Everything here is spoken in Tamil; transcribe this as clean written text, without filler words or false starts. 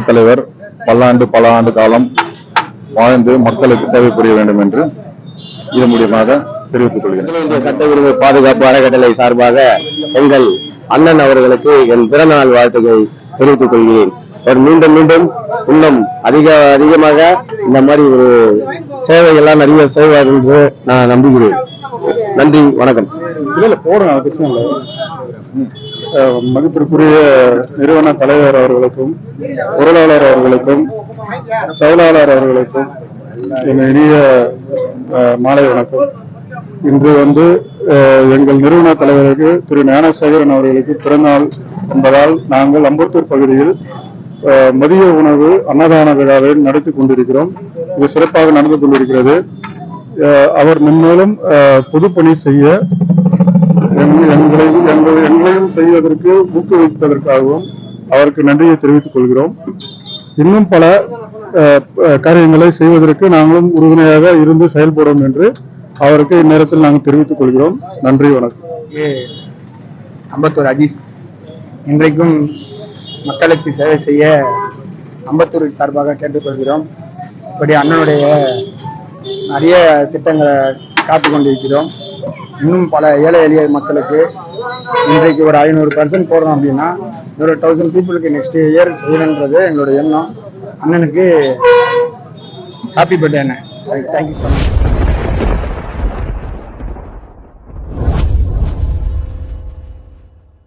தலைவர் பல ஆண்டு காலம் வாழ்ந்து மக்களுக்கு சேவை புரிய வேண்டும் என்று இது மூலியமாக தெரிவித்துக் கொள்கிறேன். சட்டவிரோத பாதுகாப்பு அறக்கட்டளை சார்பாக எங்கள் அண்ணன் அவர்களுக்கு என் பிறந்தநாள் வாழ்த்துக்களை தெரிவித்துக் கொள்கிறேன். அவர் மீண்டும் மீண்டும் இன்னும் அதிகமாக இந்த மாதிரி ஒரு சேவைகள்லாம் நிறைய செய்வார் என்று நான் நம்புகிறேன். நன்றி, வணக்கம். மதிப்பிற்குரிய நிறுவன தலைவர் அவர்களுக்கும் பொருளாளர் அவர்களுக்கும் செயலாளர் அவர்களுக்கும் இனிய மாலை வணக்கம். இன்று எங்கள் நிறுவன தலைவருக்கு திரு ஞானசேகரன் அவர்களுக்கு பிறந்தநாள் என்பதால் நாங்கள் அம்பத்தூர் பகுதியில் மதிய உணவு அன்னதான விழாவை நடத்தி கொண்டிருக்கிறோம். இது சிறப்பாக நடந்து கொண்டிருக்கிறது. அவர் மென்மேலும் பொதுப்பணி செய்ய எங்களையும் செய்வதற்கு ஊக்குவிப்பதற்காகவும் அவருக்கு நன்றியை தெரிவித்துக் கொள்கிறோம். இன்னும் பல காரியங்களை செய்வதற்கு நாங்களும் உறுதுணையாக இருந்து செயல்படும் என்று அவருக்கு இந்நேரத்தில் நாங்கள் தெரிவித்துக் கொள்கிறோம். நன்றி, வணக்கம். அம்பத்தூர் அஜீஸ் இன்றைக்கும் மக்களுக்கு சேவை செய்ய அம்பத்தூர் சார்பாக கேட்டுக்கொள்கிறோம். இப்படி அண்ணனுடைய நிறைய திட்டங்களை காத்து கொண்டிருக்கிறோம். இன்னும் பல ஏழை எளிய மக்களுக்கு இன்றைக்கு ஒரு 500% போடுறோம் அப்படின்னா ஒரு 1000 பீப்புளுக்கு நெக்ஸ்ட் இயர் செய்யணுன்றது எங்களுடைய எண்ணம். அண்ணனுக்கு ஹாப்பி பர்த்டே அண்ணன். Thank you so much.